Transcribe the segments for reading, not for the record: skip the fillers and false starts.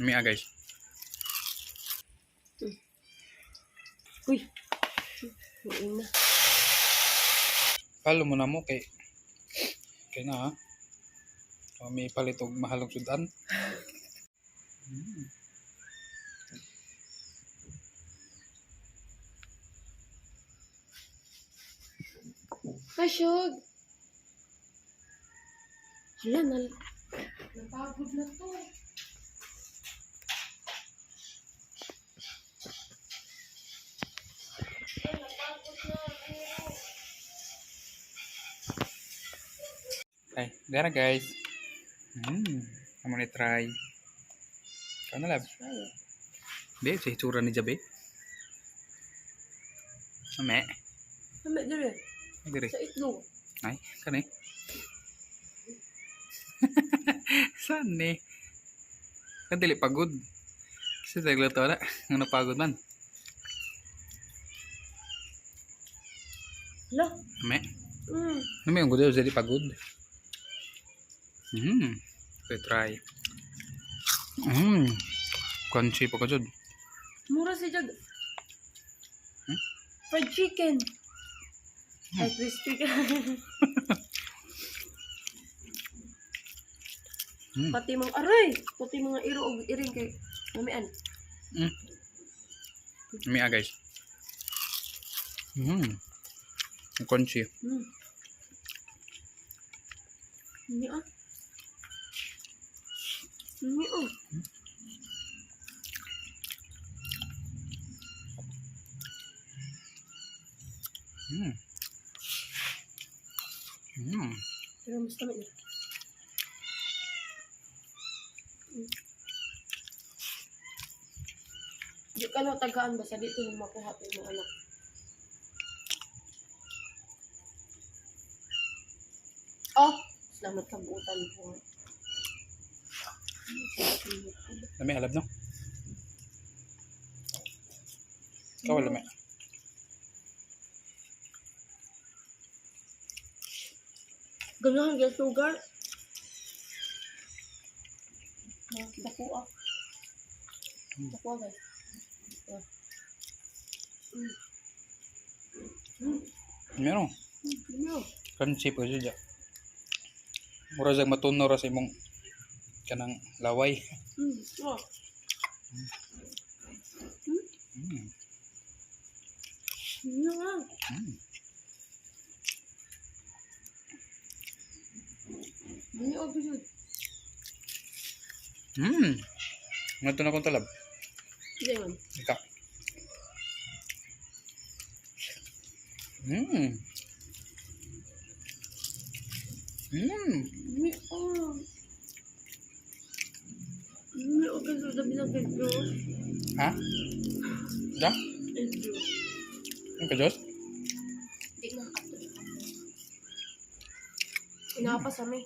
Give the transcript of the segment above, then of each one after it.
Mia guys. Uy. Uy na. Palo mo na mo kay na ha. So, may palitog mahalong sudan. Kasyog. Hala, napagod na to. Ay, dara guys. Amo ni try. Ikaw na lab. Be, sa hitsura ni Jabe. Ame. Ame, dire. Dire. Sa itlog. Ay, kani. Saan ni? Kan dili pagod. Kasi daglato na. Ano pagod man. Hala. Ame. Mm. Ano yung gusto dili pagod. Okay, try. Crunchy pa ko dyan. Mura si Jag. Fried chicken. Ay, crispy ka. Pati mga aray. Pati mga iro o iring kay mamian. Mia guys. Crunchy. Hindi ah. Hindi ah. Pero mas tamis na. Di ka na tagaan ba sa dito yung makuha ito yung anak. Oh! Salamat ka buutan po. Lami halab no? Ikaw lami. Ganahan yung sugar. Dakuha. Dakuha guys. Meron. Crunchy pa siya dyan. Mura siyang matunaw ra sa imong kanang laway. Oh. Ini oh bisud. Ngato na kong talab. Jangan. Ika. Ini oh. Ini oh kan sudah bilang ke Jos. Ha? Da? Jos. Ang ka Diyos? Di na. Inapa sa may.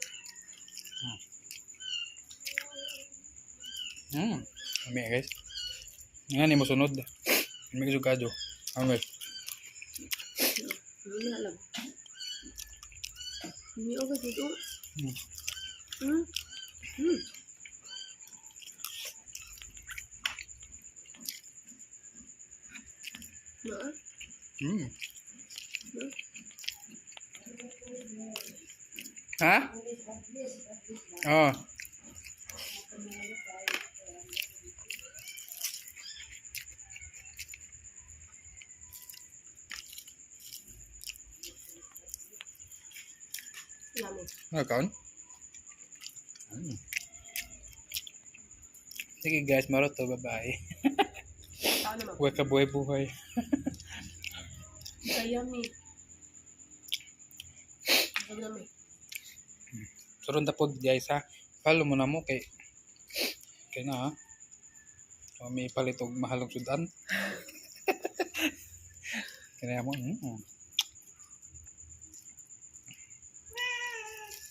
Kami guys. Nga ni mo sunod. Kami kasugado. Ang guys. Ini alam. Ini oh kan itu. Ha? Oh. Lami. Kaon? Sige guys, marot to. Bye-bye. Saan naman? Huwag ka buhay-buhay. Yummy. Yummy. Surun tapod guys ha. Follow mo na mo kay na ha. So, may palitog mahalong sudan. Kaya mo.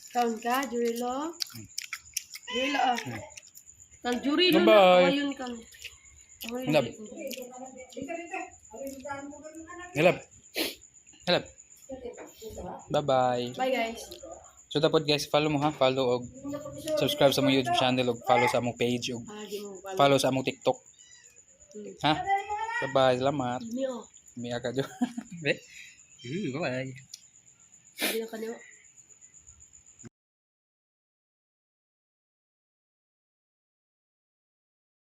Kaon ka, Jurilo? Jurilo ah. Kang Jurilo Bye-bye. na ayun kang. Hilab. Hilab. Hilab. Bye-bye. Bye guys. So dapat guys, follow mo ha, follow og subscribe sa mong YouTube channel og follow sa among page og Di mo pala. follow sa among TikTok. Ha? Bye-bye, salamat. Dami oh. Umiyak ka dyan. Bye. Bye. Sabi na kanyo.